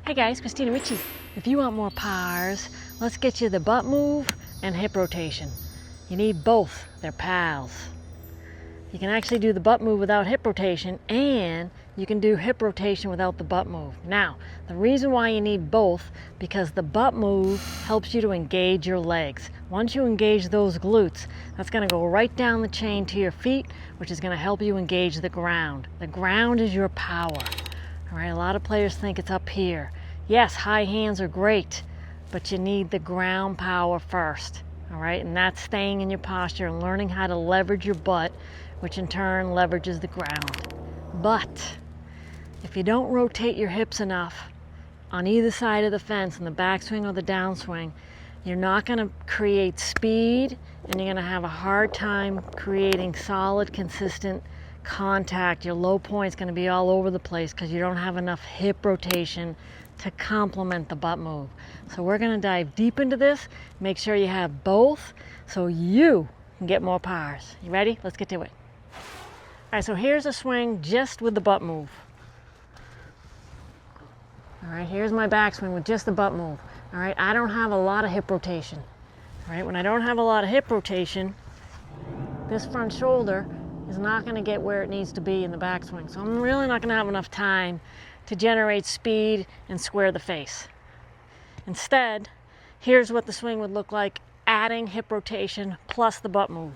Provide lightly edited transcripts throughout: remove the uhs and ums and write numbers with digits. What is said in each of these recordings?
Hey guys, Christina Ricci. If you want more powers, let's get you the butt move and hip rotation. You need both, they're pals. You can actually do the butt move without hip rotation, and you can do hip rotation without the butt move. Now, the reason why you need both, because the butt move helps you to engage your legs. Once you engage those glutes, that's gonna go right down the chain to your feet, which is gonna help you engage the ground. The ground is your power. All right, a lot of players think it's up here. Yes, high hands are great, but you need the ground power first. All right, and that's staying in your posture and learning how to leverage your butt, which in turn leverages the ground. But if you don't rotate your hips enough on either side of the fence, in the backswing or the downswing, you're not going to create speed, and you're going to have a hard time creating solid, consistent contact. Your low point's going to be all over the place because you don't have enough hip rotation to complement the butt move. So we're going to dive deep into this. Make sure you have both so you can get more powers. You ready? Let's get to it. All right, so here's a swing just with the butt move. All right, here's my backswing with just the butt move. All right, I don't have a lot of hip rotation. All right, when I don't have a lot of hip rotation, this front shoulder is not going to get where it needs to be in the backswing. So I'm really not going to have enough time to generate speed and square the face. Instead, here's what the swing would look like adding hip rotation plus the butt move.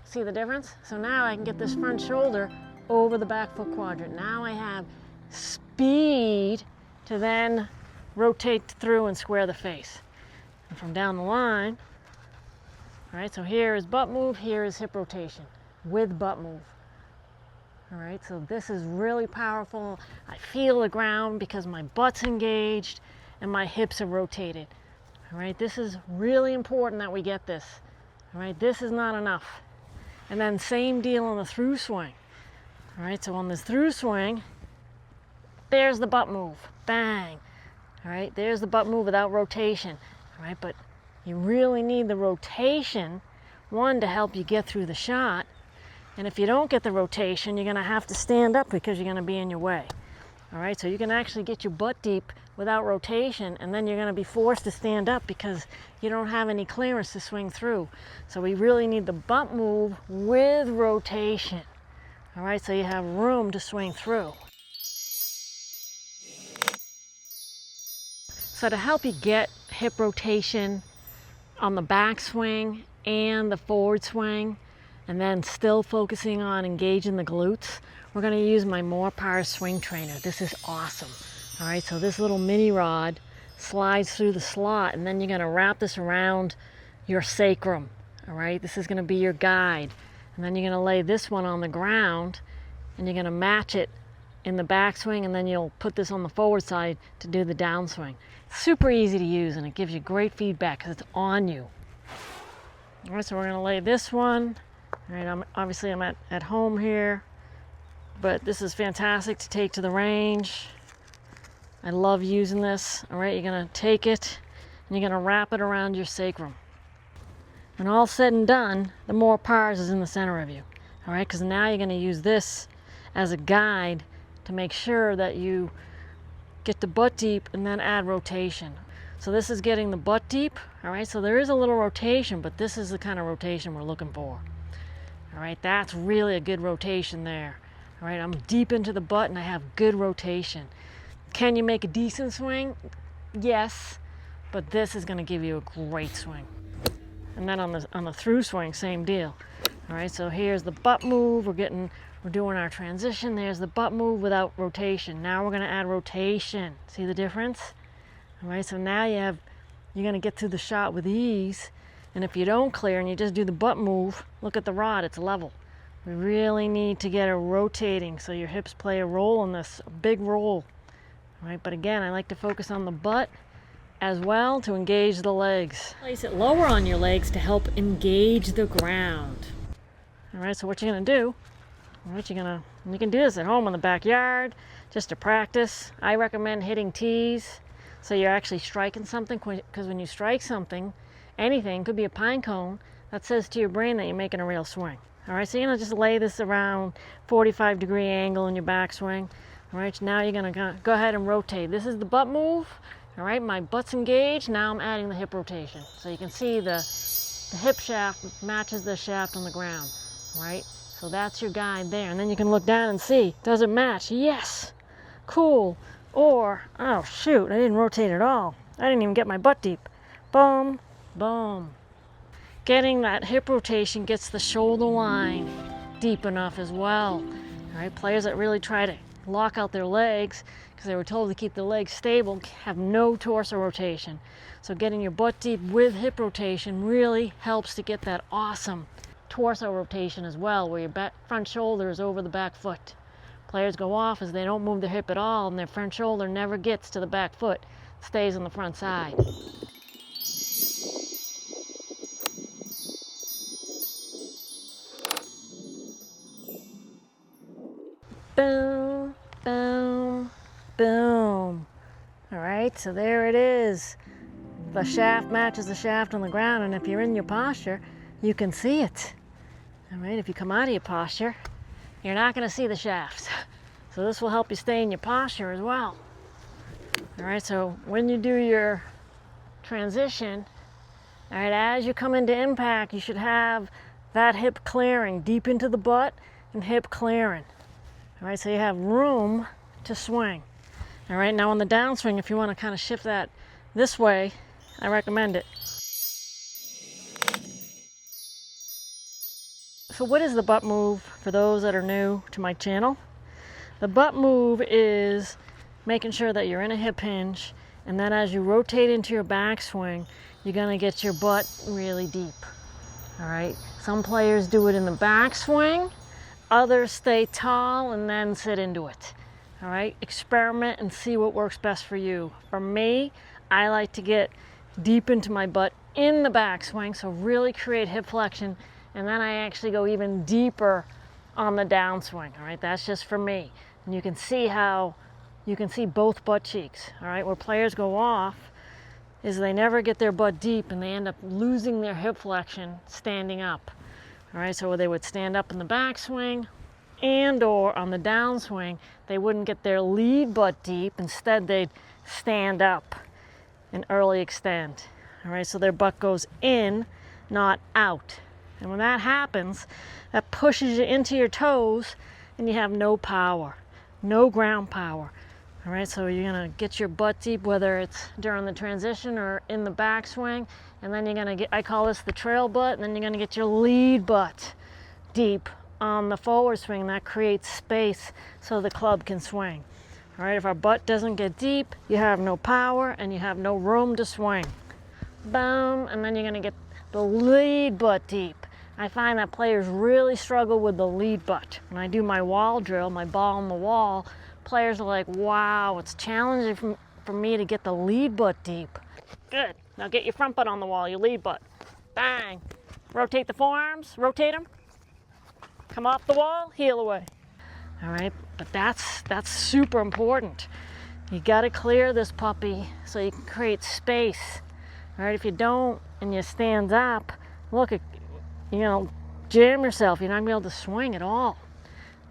See the difference? So now I can get this front shoulder over the back foot quadrant. Now I have speed to then rotate through and square the face. And from down the line, all right, so here is butt move, here is hip rotation with butt move. All right, so this is really powerful. I feel the ground because my butt's engaged and my hips are rotated. All right, this is really important that we get this. All right, this is not enough. And then same deal on the through swing. All right, so on this through swing, there's the butt move, bang. All right, there's the butt move without rotation. All right, but you really need the rotation, one, to help you get through the shot. And if you don't get the rotation, you're going to have to stand up because you're going to be in your way. All right, so you can actually get your butt deep without rotation, and then you're going to be forced to stand up because you don't have any clearance to swing through. So we really need the butt move with rotation. All right, so you have room to swing through. So to help you get hip rotation on the backswing and the forward swing, and then still focusing on engaging the glutes, we're going to use my More Power Swing Trainer. This is awesome. All right, so this little mini rod slides through the slot, and then you're going to wrap this around your sacrum. All right, this is going to be your guide. And then you're going to lay this one on the ground, and you're going to match it in the backswing, and then you'll put this on the forward side to do the downswing. Super easy to use, and it gives you great feedback because it's on you. All right, so we're going to lay this one. All right, I'm at home here, but this is fantastic to take to the range. I love using this. All right, you're going to take it and you're going to wrap it around your sacrum. When all said and done, the More Powers is in the center of you. All right, because now you're going to use this as a guide to make sure that you get the butt deep and then add rotation. So this is getting the butt deep. All right, so there is a little rotation, but this is the kind of rotation we're looking for. All right, that's really a good rotation there. All right, I'm deep into the butt and I have good rotation. Can you make a decent swing? Yes, but this is going to give you a great swing. And then on the through swing, same deal. All right, so here's the butt move. We're doing our transition. There's the butt move without rotation. Now we're going to add rotation. See the difference? All right, so now you're going to get through the shot with ease. And if you don't clear and you just do the butt move, look at the rod, it's level. We really need to get it rotating so your hips play a role in this, a big role. All right, but again, I like to focus on the butt as well to engage the legs. Place it lower on your legs to help engage the ground. All right, so what you're gonna do, all right, you can do this at home in the backyard, just to practice. I recommend hitting tees so you're actually striking something, because when you strike something, anything, could be a pine cone, that says to your brain that you're making a real swing. All right, so you're gonna just lay this around 45-degree angle in your backswing. All right, now you're gonna go ahead and rotate. This is the butt move. All right, my butt's engaged. Now I'm adding the hip rotation. So you can see the hip shaft matches the shaft on the ground. All right, so that's your guide there. And then you can look down and see, does it match? Yes, cool. Or, oh shoot, I didn't rotate at all. I didn't even get my butt deep. Boom, boom. Getting that hip rotation gets the shoulder line deep enough as well. All right, players that really try to lock out their legs because they were told to keep the legs stable have no torso rotation. So getting your butt deep with hip rotation really helps to get that awesome torso rotation as well, where your front shoulder is over the back foot. Players go off as they don't move their hip at all, and their front shoulder never gets to the back foot, stays on the front side. Boom, boom, boom. All right, so there it is. The shaft matches the shaft on the ground, and if you're in your posture, you can see it. All right, if you come out of your posture, you're not going to see the shafts. So this will help you stay in your posture as well. All right, so when you do your transition, all right, as you come into impact, you should have that hip clearing deep into the butt and hip clearing. All right, so you have room to swing. All right, now on the downswing, if you want to kind of shift that this way, I recommend it. So what is the butt move for those that are new to my channel? The butt move is making sure that you're in a hip hinge, and then as you rotate into your backswing, you're going to get your butt really deep. All right, some players do it in the backswing. Others stay tall and then sit into it. All right, experiment and see what works best for you. For me, I like to get deep into my butt in the backswing, so really create hip flexion, and then I actually go even deeper on the downswing. All right, that's just for me. And you can see how you can see both butt cheeks. All right, where players go off is they never get their butt deep and they end up losing their hip flexion standing up. All right, so they would stand up in the backswing and or on the downswing, they wouldn't get their lead butt deep. Instead, they'd stand up and early extend. All right, so their butt goes in, not out. And when that happens, that pushes you into your toes and you have no power, no ground power. All right, so you're gonna get your butt deep, whether it's during the transition or in the backswing, and then you're gonna get, I call this the trail butt, and then you're gonna get your lead butt deep on the forward swing. That creates space so the club can swing. All right, if our butt doesn't get deep, you have no power and you have no room to swing. Boom, and then you're gonna get the lead butt deep. I find that players really struggle with the lead butt. When I do my wall drill, my ball on the wall, players are like, wow, it's challenging for me to get the lead butt deep. Good. Now get your front butt on the wall, your lead butt. Bang. Rotate the forearms, rotate them. Come off the wall, heel away. All right, but that's super important. You got to clear this puppy so you can create space. All right, if you don't and you stand up, look, you know, jam yourself. You're not going to be able to swing at all.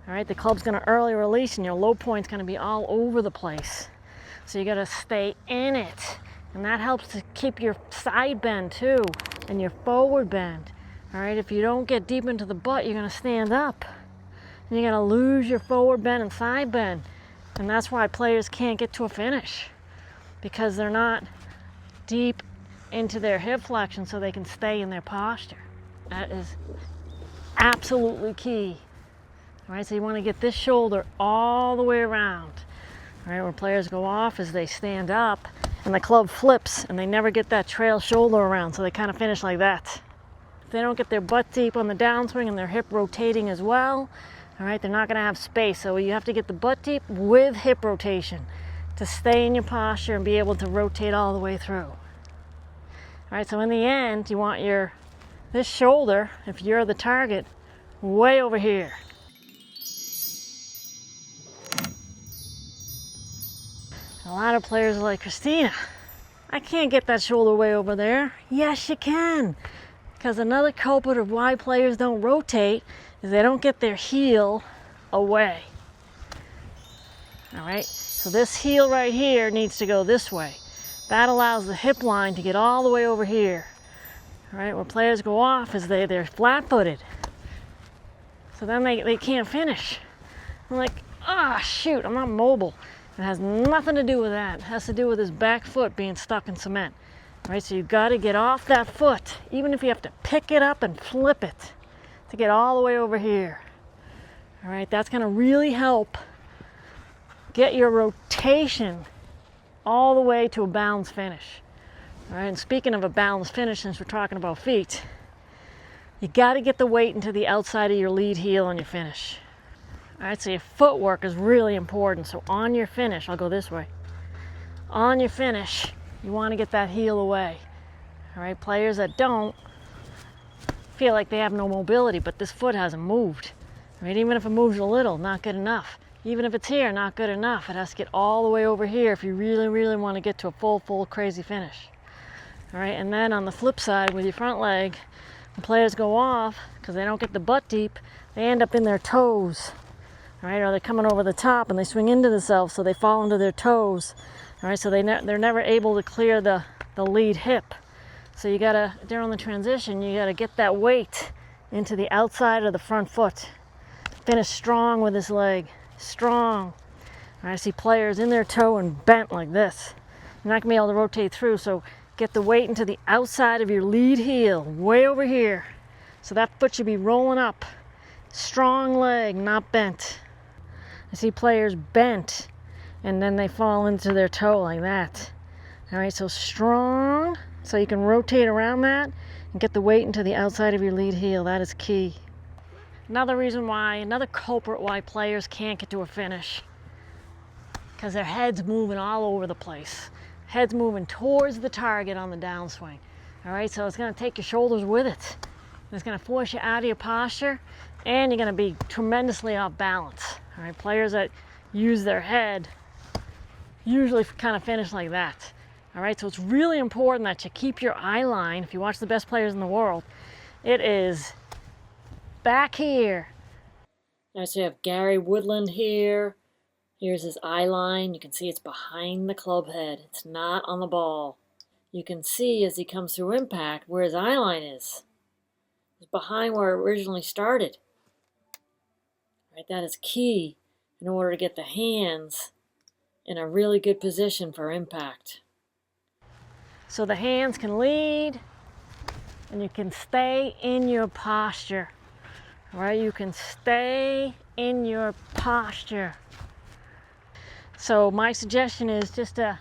All right, the club's going to early release and your low point's going to be all over the place. So you got to stay in it. And that helps to keep your side bend too and your forward bend. All right, if you don't get deep into the butt, you're going to stand up. And you're going to lose your forward bend and side bend. And that's why players can't get to a finish, because they're not deep into their hip flexion so they can stay in their posture. That is absolutely key. All right, so you want to get this shoulder all the way around. All right, where players go off is they stand up and the club flips and they never get that trail shoulder around, so they kind of finish like that. If they don't get their butt deep on the downswing and their hip rotating as well, all right, they're not going to have space. So you have to get the butt deep with hip rotation to stay in your posture and be able to rotate all the way through. All right, so in the end, you want this shoulder, if you're the target, way over here. A lot of players are like, Christina, I can't get that shoulder way over there. Yes, you can. Because another culprit of why players don't rotate is they don't get their heel away. All right, so this heel right here needs to go this way. That allows the hip line to get all the way over here. All right, where players go off is they're flat-footed. So then they can't finish. I'm like, ah, shoot, I'm not mobile. It has nothing to do with that. It has to do with his back foot being stuck in cement. All right, so you've got to get off that foot, even if you have to pick it up and flip it to get all the way over here. All right, that's going to really help get your rotation all the way to a balanced finish. All right, and speaking of a balanced finish, since we're talking about feet, you got to get the weight into the outside of your lead heel on your finish. All right, so your footwork is really important. So on your finish, I'll go this way. On your finish, you want to get that heel away. All right, players that don't feel like they have no mobility, but this foot hasn't moved. All right, even if it moves a little, not good enough. Even if it's here, not good enough. It has to get all the way over here if you really, really want to get to a full, crazy finish. All right, and then on the flip side with your front leg, when players go off, because they don't get the butt deep, they end up in their toes. All right, or they're coming over the top and they swing into themselves, so they fall into their toes. All right, so they're never able to clear the lead hip. So you gotta, during the transition, you gotta get that weight into the outside of the front foot. Finish strong with this leg, strong. All right, I see players in their toe and bent like this. You're not gonna be able to rotate through, so get the weight into the outside of your lead heel, way over here. So that foot should be rolling up. Strong leg, not bent. I see players bent and then they fall into their toe like that. All right, so strong, so you can rotate around that and get the weight into the outside of your lead heel. That is key. Another reason why, another culprit why players can't get to a finish, because their head's moving all over the place. Head's moving towards the target on the downswing. All right, so it's going to take your shoulders with it. It's going to force you out of your posture, and you're going to be tremendously off balance. All right, players that use their head usually kind of finish like that. All right, so it's really important that you keep your eye line. If you watch the best players in the world, it is back here. All right, so you have Gary Woodland here. Here's his eye line. You can see it's behind the club head. It's not on the ball. You can see as he comes through impact where his eye line is. It's behind where it originally started. All right, that is key in order to get the hands in a really good position for impact. So the hands can lead and you can stay in your posture. All right, you can stay in your posture. So my suggestion is just to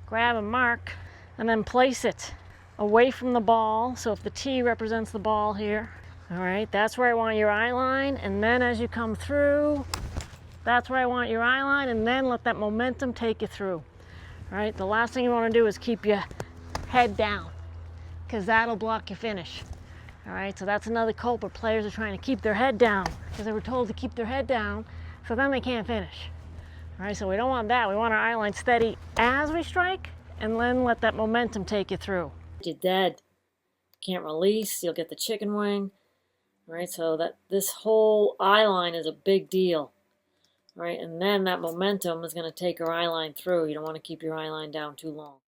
grab a mark and then place it away from the ball. So if the T represents the ball here, all right, that's where I want your eye line. And then as you come through, that's where I want your eye line, and then let that momentum take you through. All right, the last thing you want to do is keep your head down, because that'll block your finish. All right, so that's another culprit. Players are trying to keep their head down because they were told to keep their head down, so then they can't finish. All right, so we don't want that. We want our eye line steady as we strike, and then let that momentum take you through. You're dead. Can't release, you'll get the chicken wing. All right, so that this whole eye line is a big deal. All right, and then that momentum is going to take your eye line through. You don't want to keep your eye line down too long.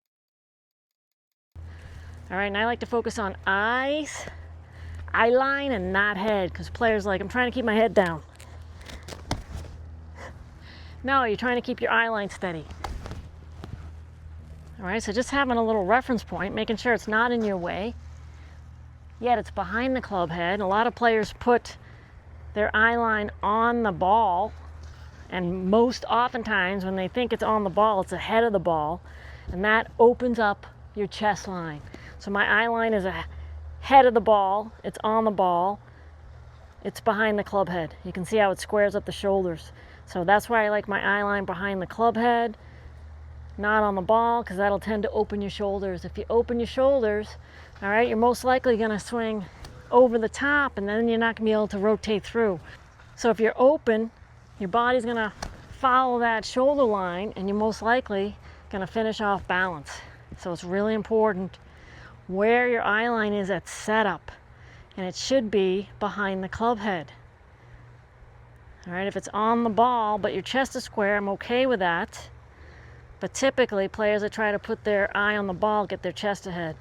All right, and I like to focus on eyes, eye line, and not head, because players are like, I'm trying to keep my head down. No, you're trying to keep your eye line steady. All right, so just having a little reference point, making sure it's not in your way, yet it's behind the club head. A lot of players put their eye line on the ball, and most oftentimes when they think it's on the ball, it's ahead of the ball, and that opens up your chest line. So my eye line is ahead of the ball, it's on the ball, it's behind the club head. You can see how it squares up the shoulders. So that's why I like my eye line behind the club head, not on the ball, because that'll tend to open your shoulders. If you open your shoulders, all right, you're most likely going to swing over the top, and then you're not going to be able to rotate through. So if you're open, your body's going to follow that shoulder line, and you're most likely going to finish off balance. So it's really important where your eye line is at setup, and it should be behind the club head. All right, if it's on the ball, but your chest is square, I'm okay with that. But typically, players that try to put their eye on the ball get their chest ahead.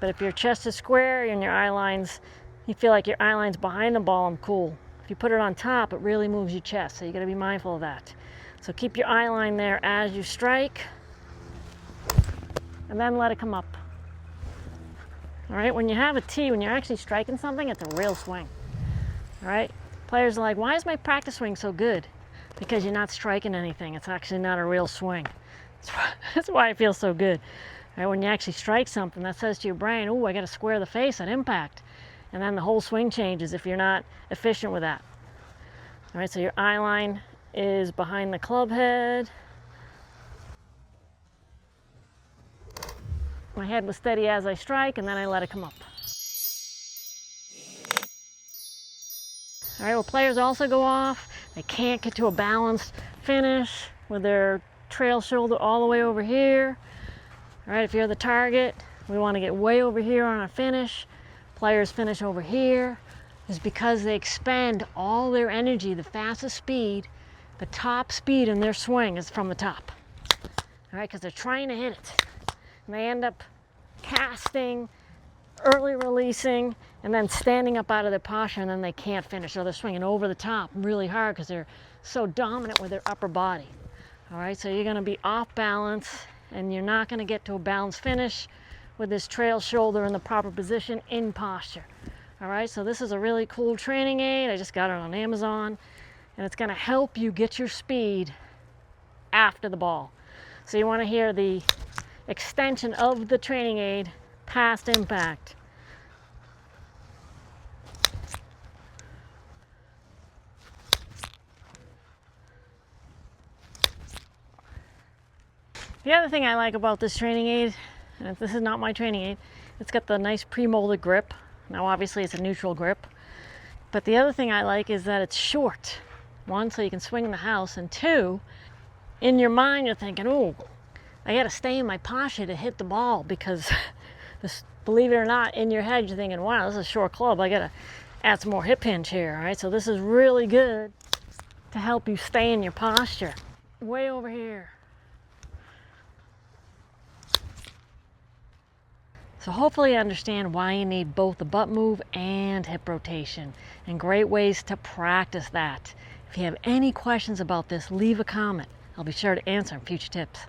But if your chest is square and your eye lines, you feel like your eye line's behind the ball, I'm cool. If you put it on top, it really moves your chest, so you gotta be mindful of that. So keep your eye line there as you strike, and then let it come up. All right, when you have a tee, when you're actually striking something, it's a real swing. All right, players are like, why is my practice swing so good? Because you're not striking anything. It's actually not a real swing. That's why it feels so good. All right, when you actually strike something, that says to your brain, oh, I got to square the face at impact. And then the whole swing changes if you're not efficient with that. All right, so your eye line is behind the club head. My head was steady as I strike, and then I let it come up. All right, well, players also go off. They can't get to a balanced finish with their trail shoulder all the way over here. All right, if you're the target, we want to get way over here on our finish. Players finish over here. Is because they expend all their energy, the fastest speed, the top speed in their swing is from the top. All right, because they're trying to hit it. And they end up casting, early releasing, and then standing up out of their posture, and then they can't finish. So they're swinging over the top really hard because they're so dominant with their upper body. All right, so you're going to be off balance, and you're not going to get to a balanced finish with this trail shoulder in the proper position in posture. All right, so this is a really cool training aid. I just got it on Amazon, and it's going to help you get your speed after the ball. So you want to hear the extension of the training aid past impact. The other thing I like about this training aid, and this is not my training aid, it's got the nice pre-molded grip. Now obviously it's a neutral grip. But the other thing I like is that it's short. One, so you can swing in the house, and two, in your mind you're thinking, oh, I gotta stay in my posture to hit the ball, because this, believe it or not, in your head you're thinking, wow, this is a short club, I gotta add some more hip hinge here. All right, so this is really good to help you stay in your posture. Way over here. So hopefully you understand why you need both the butt move and hip rotation, and great ways to practice that. If you have any questions about this, leave a comment. I'll be sure to answer in future tips.